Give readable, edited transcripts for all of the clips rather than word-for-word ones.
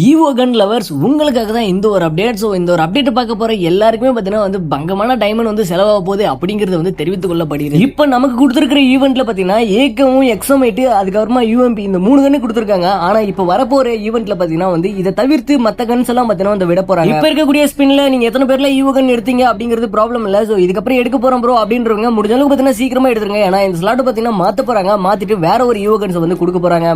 ஈவோ கன் lovers உங்களுக்காக தான் இந்த ஒரு அப்டேட். ஸோ இந்த ஒரு அப்டேட் பார்க்க போற எல்லாருக்குமே பார்த்தீங்கன்னா வந்து பங்கமான டைமண்ட் வந்து செலவாக போகுது அப்படிங்கிறது வந்து தெரிவித்துக் கொள்ளப்படுகிறது. இப்போ நமக்கு கொடுத்துருக்கிற ஈவெண்ட்ல பார்த்தீங்கன்னா ஏக்கவும் எக்ஸமைட்டு அதுக்கப்புறமா யூஎம்பி இந்த 3 கன்னு கொடுத்துருக்காங்க. ஆனா இப்போ வரப்போற ஈவெண்ட்ல பார்த்தீங்கன்னா வந்து இதை தவிர்த்து மற்ற கன்ஸ் எல்லாம் பார்த்தீங்கன்னா வந்து விட போறாங்க. இப்போ இருக்கக்கூடிய ஸ்பின்ல நீங்க எத்தனை பேர்ல ஈவோ கன் எடுத்தீங்க அப்படிங்கிறது ப்ராப்ளம் இல்ல. ஸோ இதுக்கப்புறம் எடுக்க போறோம் ப்ரோ அப்படின்றவங்க முடிஞ்ச அளவுக்கு பார்த்தீங்கன்னா சீக்கிரமா எடுத்துருங்க. ஏன்னா இந்த ஸ்லாட் பார்த்தீங்கன்னா மாத்த போறாங்க. மாத்திட்டு வேற ஒரு ஈவோ கன்ஸ் வந்து கொடுக்க போறாங்க.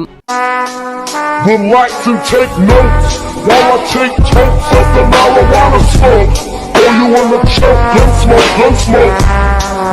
Relax and take notes while I take totes of the marijuana smoke. Oh, you wanna choke? Gun smoke.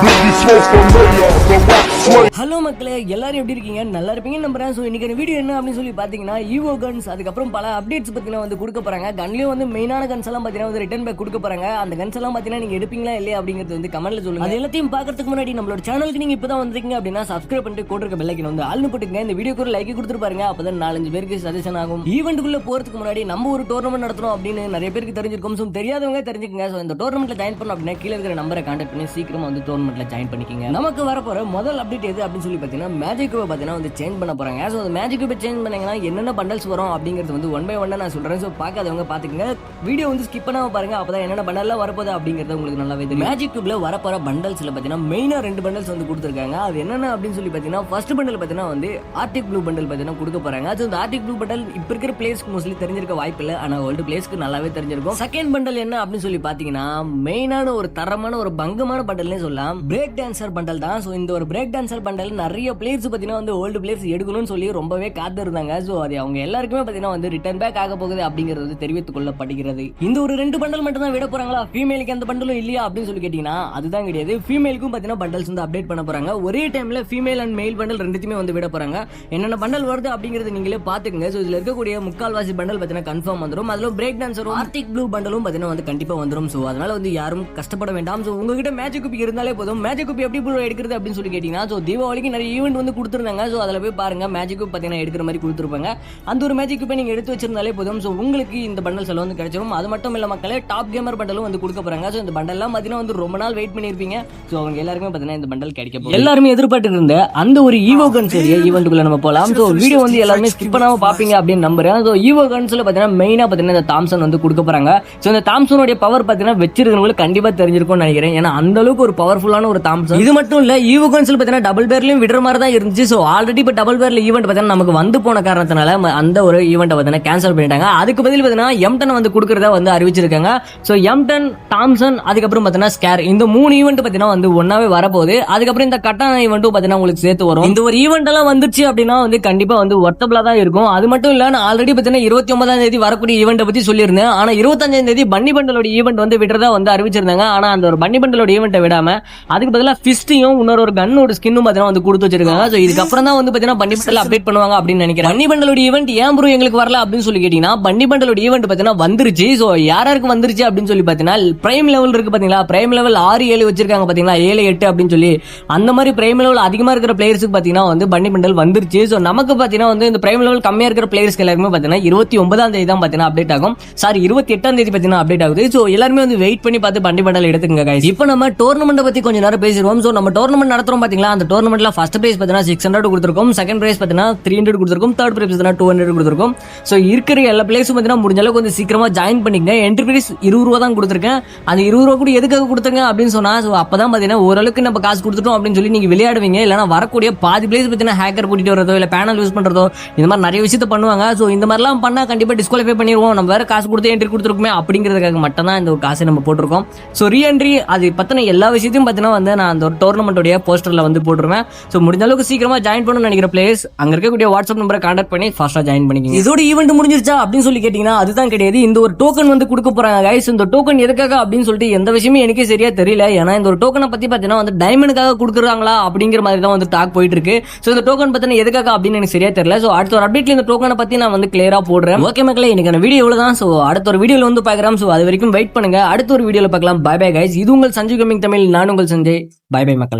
Biggie smoke for mayor, the rap slave. Hello மக்களே, எல்லாரும் எப்படி இருக்கீங்க? நல்லா இருப்பீங்கன்னு நம்புறேன். ஸோ இன்னைக்கு வீடியோ என்ன அப்படின்னு சொல்லி பார்த்தீங்கன்னா ஈவோ கன்ஸ் அதுக்கப்புறம் பல அப்டேட்ஸ் பார்த்தீங்கன்னா வந்து கொடுக்க போறாங்க. கன்லயும் வந்து மெயினான கன்ஸ் எல்லாம் பார்த்தீங்கன்னா வந்து ரிட்டர்ன் பேக் கொடுக்க போறாங்க. அந்த கன்ஸ் எல்லாம் பார்த்தீங்கன்னா நீங்க எடுப்பீங்களா இல்லையா அப்படிங்கிறது வந்து கமெண்ட்ல சொல்லுங்க. அது எல்லாத்தையும் பார்க்கறதுக்கு முன்னாடி நம்மளோட சேனலுக்கு நீங்க இப்பதான் வந்திருக்கீங்க அப்படின்னா சப்ஸ்கிரைப் பண்ணிட்டு கூட இருக்க பெல் ஐக்கன் வந்து ஆல்னு போட்டுங்க. இந்த வீடியோக்கு ஒரு லைக் கொடுத்துட்டு பாருங்க. அப்பதான் 4-5 பேருக்கு சஜஷன் ஆகும். ஈவெண்ட்டுக்குள்ள போறதுக்கு முன்னாடி நம்ம ஒரு டோர்னமெண்ட் நடத்துறோம் அப்படின்னு நிறைய பேருக்கு தெரிஞ்சிருக்கும். ஸோ தெரியாதவங்க தெரிஞ்சுக்கங்க. ஸோ இந்த டோர்னமெண்ட்ல ஜாயின் பண்ணணும் அப்படின்னா கீழே இருக்கிற நம்பரை கான்டாக்ட் பண்ணி சீக்கிரமா வந்து டோர்னமெண்ட்ல ஜாயின் பண்ணிக்கங்க. நமக்கு வரப்போற முதல் அப்டேட் எது அப்படின்னு சொல்லி பார்த்தீங்கன்னா மேஜிக் கியூபை பார்த்தீங்கன்னா வந்து சேஞ்ச் பண்ண போறாங்க. ஸோ அந்த மேஜிக் கியூபை சேஞ்ச் பண்ணீங்கன்னா என்னென்ன பண்டல்ஸ் வரும் அப்படிங்கிறது வந்து ஒன் பை ஒன்னா நான் சொல்றேன். ஸோ பார்க்காதவங்க பார்த்துக்கங்க. வீடியோ வந்து ஸ்கிப் பண்ணாம பாருங்க. அப்பதான் என்னென்ன பண்டல்லாம் வரப்போகுது அப்படிங்கிறது உங்களுக்கு நல்லாவே தெரியும். மேஜிக் கியூப்ல வரப்போற பண்டல்ஸ்ல பார்த்தீங்கன்னா மெயினா 2 பண்டல்ஸ் வந்து கொடுத்துருக்காங்க. அது என்னென்ன அப்படின்னு சொல்லி பார்த்தீங்கன்னா ஃபர்ஸ்ட் பண்டல் பார்த்தீங்கன்னா வந்து ஆர்டிக் ப்ளூ பண்டல் பார்த்தீங்கன்னா கொடுக்க போறாங்க. ஸோ இந்த ஆர்டிக் ப்ளூ பண்டல் இப்ப இருக்கிற பிளேஸ்க்கு மோஸ்ட்லி தெரிஞ்சிருக்க வாய்ப்பு இல்லை. ஆனா வேர்ல்டு பிளேஸ்க்கு நல்லாவே தெரிஞ்சிருக்கும். செகண்ட் பண்டல் என்ன அப்படின்னு சொல்லி பார்த்தீங்கன்னா மெயினான ஒரு தரமான ஒரு பங்கமான பண்டல்னே சொல்லலாம். பிரேக் டான்சர் பண்டல் தான். ஸோ இந்த ஒரு பிரேக் டான்சர் பண்டல் நிறைய பிளேயர்ஸ் பார்த்தீங்கன்னா வந்து ஓல்டு பிளேயர்ஸ் எடுக்கணும்னு சொல்லி ரொம்பவே காத்து இருந்தாங்க. ஸோ அது அவங்க எல்லாருக்குமே பார்த்தீங்கன்னா வந்து ரிட்டர்ன் பேக் ஆக போகுது அப்படிங்கிறது வந்து தெரிவித்துக் கொள்ளப்படுகிறது. இந்த ஒரு 2 பண்டல் மட்டும் தான் விட போறாங்களா? ஃபீமேலுக்கு அந்த பண்டலும் இல்லையா அப்படின்னு சொல்லி கேட்டீங்கன்னா அதுதான் கிடையாது. ஃபீமேலுக்கும் பார்த்தீங்கன்னா பண்டல்ஸ் வந்து அப்டேட் பண்ண போறாங்க. ஒரே டைம்ல ஃபீமேல் அண்ட் மெயில் பண்டல் ரெண்டுத்துமே வந்து விட போறாங்க. என்னென்ன பண்டல் வருது அப்படிங்கிறது நீங்களே பாத்துக்கங்க. ஸோ இதுல இருக்கக்கூடிய முக்கால்வாசி பண்டல் பார்த்தீங்கன்னா கன்ஃபார்ம் வந்துடும். அதுல பிரேக் டான்சரும் ஆர்டிக் ப்ளூ பண்டலும் பார்த்தீங்கன்னா வந்து கண்டிப்பா வந்துடும். ஸோ அதனால வந்து யாரும் கஷ்டப்பட வேண்டாம். ஸோ உங்ககிட்ட மேஜிக் குப்பி இருந்தாலே போதும். மேஜிக் குப்பி எப்படி எடுக்கிறது அப்படின்னு சொல்லி கேட்டீங்கன்னா ஸோ தீபாவளிக்கு நிறைய ஈவெண்ட் வந்து கொடுத்துருந்தாங்க. ஸோ அதில் போய் பாருங்க மேஜிக் குப் பார்த்தீங்கன்னா எடுக்கிற மாதிரி கொடுத்துருப்பாங்க. அந்த ஒரு மேஜிக் குப்பை நீங்க எடுத்து வச்சிருந்தாலே போதும். ஸோ உங்களுக்கு இந்த பண்டல்ஸ் எல்லாம் வந்து கிடைச்சிடும். அது மட்டும் இல்ல மக்களே, டாப் கேமர் பண்டலும் வந்து கொடுக்க போறாங்க. ஸோ இந்த பண்டல் எல்லாம் பார்த்தீங்கன்னா வந்து ரொம்ப நாள் வெயிட் பண்ணிருப்பீங்க. ஸோ அவங்க எல்லாருமே பார்த்தீங்கன்னா இந்த பண்டல் கிடைக்க போகுது. எல்லாருமே எதிர்பார்த்து இருந்த அந்த ஒரு ஈவோ கன்ஸ் ஈவெண்ட்டுக்குள்ள நம்ம போலாம். ஸோ வீடியோ வந்து எல்லாருமே ஸ்கிப் பண்ணாம பாப்பீங்க அப்படின்னு நம்புறேன். ஸோ ஈவோ கன்ஸ்ல பார்த்தீங்கன்னா மெயினா பார்த்தீங்கன்னா இந்த தாம்சன் வந்து கொடுக்க போறாங்க. ஸோ இந்த தாம்சனுடைய பவர் பார்த்தீங்கன்னா வச்சிருக்கிறவங்களுக்கு கண்டிப்பா தெரிஞ்சிருக்கும்னு நினைக்கிறேன். ஏன்னா அந்த அளவுக்கு ஒரு பவர்ஃபுல்லான ஒரு தாம்சன். இது மட்டும் இல்ல ஈவோ கன்ஸ்ல பார்த்தீங்கன்னா டபுள் பேர்லயும் விடுற மாதிரி தான் இருந்துச்சு. ஸோ ஆல்ரெடி இப்போ டபுள் பேர்ல ஈவெண்ட் பார்த்தீங்கன்னா நமக்கு வந்து போன காரணத்தினால அந்த ஒரு ஈவெண்ட் பார்த்தீங்கன்னா கேன்சல் பண்ணிட்டாங்க. அதுக்கு பதில் பார்த்தீங்கன்னா எம்டன் வந்து கொடுக்கறதா வந்து அறிவிச்சிருக்காங்க. ஸோ எம்டன், தாம்சன், அதுக்கப்புறம் பார்த்தீங்கன்னா ஸ்கேர் இந்த 3 ஈவெண்ட் பார்த்தீங்கன்னா வந்து ஒன்னாவே வரப்போகுது. அதுக்கப்புறம் இந்த கட்டான ஈவெண்ட்டும் பார்த்தீங்கன்னா உங்களுக்கு சேர்த்து வரும். இந்த ஒரு ஈவெண்ட் எல்லாம் வந்துருச்சு அப்படின்னா வந்து கண்டிப்பா வந்து ஒர்த்தபிளா தான் இருக்கும். அது மட்டும் இல்ல, நான் ஆல்ரெடி பார்த்தீங்கன்னா 29ஆம் தேதி வரக்கூடிய ஈவெண்ட் பத்தி சொல்லியிருந்தேன். ஆனா 25ஆம் தேதி பன்னி பண்டலோட ஈவெண்ட் வந்து விடுறதா வந்து அறிவிச்சிருந்தாங்க. ஆனா அந்த ஒரு பன்னி பண்டலோட ஈவெண்ட்டை விடாம அதுக்கு பதிலாக ஃபிஸ்டையும் இன்னொரு கன்னோட ஸ்கின்னும் பார்த்தீங்கன்னா வந்து கொடுத்து வச்சிருக்காங்க. ஸோ இதுக்கப்புறம் தான் வந்து பார்த்தீங்கன்னா பன்னி பண்டல் அப்டேட் பண்ணுவாங்க அப்படின்னு நினைக்கிறேன். பன்னி பண்டலோட ஈவெண்ட் ஏன் ப்ரோ எங்களுக்கு வரல அப்படின்னு சொல்லி கேட்டீங்கன்னா பன்னி பண்டலோட ஈவெண்ட் பார்த்தீங்கன்னா வந்துருச்சு. ஸோ யாருக்கு வந்துருச்சு அப்படின்னு சொல்லி பார்த்தீங்கன்னா பிரைம் லெவல் இருக்கு பாத்தீங்களா, பிரைம் லெவல் 6-7 வச்சிருக்காங்க பாத்தீங்களா, 7-8 அப்படின்னு சொல்லி அந்த மாதிரி பிரைம் லெவல் அதிகமா இருக்கிற பிளேயர்ஸுக்கு பார்த்தீங்கன்னா வந்து பன்னி பண்டல் வந்துருச்சு. ஸோ நமக்கு பார்த்தீங்கன்னா வந்து இந்த பிரைம் லெவல் கம்மியா இருக்கிற பிளேயர்ஸ்க்கு எல்லாருமே பார்த்தீங்கன்னா 29ஆம் தேதி தான் பார்த்தீங்கன்னா அப்டேட் ஆகும். சாரி 28ஆம் தேதி பார்த்தீங்கன்னா அப்டேட் ஆகுது. ஸோ எல்லாருமே வந்து வெயிட் பண்ணி பார்த்து பன்னி பண்டல் எடுத்துங்க guys. இப்போ நம்ம டோர்னமெண்ட் பத்தி கொஞ்சம் நேரம் பேசிடுவோம். ஸோ நம்ம டோர்னமெண்ட் நடத்துறோம் பாத்தீங்களா, அந்த டோர்னமெண்ட்ல ஃபர்ஸ்ட் பிரைஸ் பார்த்தீங்கன்னா 600 கொடுத்துருக்கோம். செகண்ட் பிரைஸ் பார்த்தீங்கன்னா 300 கொடுத்துருக்கோம். தேர்ட் பிரைஸ் பார்த்தீங்கன்னா 200 கொடுத்துருக்கோம். ஸோ இருக்கிற எல்லா பிளேஸும் பார்த்தீங்கன்னா முடிஞ்ச அளவுக்கு வந்து சீக்கிரமா ஜாயின் பண்ணிக்கங்க. என்ட்ரி பிரைஸ் 20 ரூபா தான் கொடுத்துருக்கேன். அந்த 20 ரூபா கூட எதுக்காக கொடுத்துருங்க அப்படின்னு சொன்னா ஸோ அப்பதான் பார்த்தீங்கன்னா ஓரளவுக்கு நம்ம காசு கொடுத்துட்டோம் அப்படின்னு சொல்லி நீங்க விளையாடுவீங்க. இல்லைன்னா வரக்கூடிய பாதி பிளேஸ் பார்த்தீங்கன்னா ஹேக்கர் கூட்டிட்டு வரதோ இல்லை பேனல் யூஸ் பண்றதோ இந்த மாதிரி நிறைய விஷயத்த பண்ணுவாங்க. ஸோ இந்த மாதிரிலாம் பண்ணா கண்டிப்பா டிஸ்குவாலிஃபை பண்ணிடுவோம். நம்ம வேற காசு கொடுத்து என்ட்ரி கொடுத்துருக்குமே அப்படிங்கிறதுக்காக மட்டும் தான் இந்த ஒரு காசை நம்ம போட்டிருக்கோம். ஸோ ரீஎன்ட்ரி அது பத்தின எல்லா விஷயத்தையும் பார்த்தீங்கன்னா வந்து நான் அந்த ஒரு டோர்னமெண்ட்டோட போஸ்டர்ல வந்து போட்டுருவேன். ஸோ முடிஞ்ச அளவுக்கு சீக்கிரமா ஜாயின் பண்ணணும்னு நினைக்கிற பிளேஸ் அங்க இருக்கக்கூடிய வாட்ஸ்அப் நம்பரை கான்டாக்ட் பண்ணி ஃபாஸ்டா ஜாயின் பண்ணிக்கங்க. இதோட ஈவெண்ட் முடிஞ்சிருச்சா அப்படின்னு சொல்லி கேட்டீங்கன்னா அதுதான் கிடையாது. இந்த ஒரு டோக்கன் வந்து கொடுக்க போறாங்க guys. இந்த டோக்கன் எதுக்காக அப்படின்னு சொல்லிட்டு எந்த விஷயமே எனக்கே சரியா தெரியல. ஏன்னா இந்த ஒரு டோக்கனை பத்தி பார்த்தீங்கன்னா வந்து டைமண்டுக்காக கொடுக்குறாங்களா அப்படிங்கிற மாதிரி தான் வந்து டாக் போயிட்டு இருக்கு. ஸோ இந்த டோக்கன் பத்தின எதுக்காக அப்படின்னு எனக்கு சரியா தெரியல. ஸோ அடுத்த ஒரு அப்டேட்ல இந்த டோக்கனை பத்தி நான் வந்து கிளியரா போடுறேன். ஓகே மக்களே, இன்னைக்கு வீடியோ இவ்வளவுதான். ஸோ அடுத்த ஒரு வீடியோல வந்து பார்க்கலாம். ஸோ அது வரைக்கும் வெயிட் பண்ணுங்க. அடுத்த ஒரு வீடியோல பார்க்கலாம். Bye bye guys. இது உங்கள் சஞ்சீவ் கமிங் தமிழ். நான் உங்கள் சஞ்சய். பை பை மக்களே.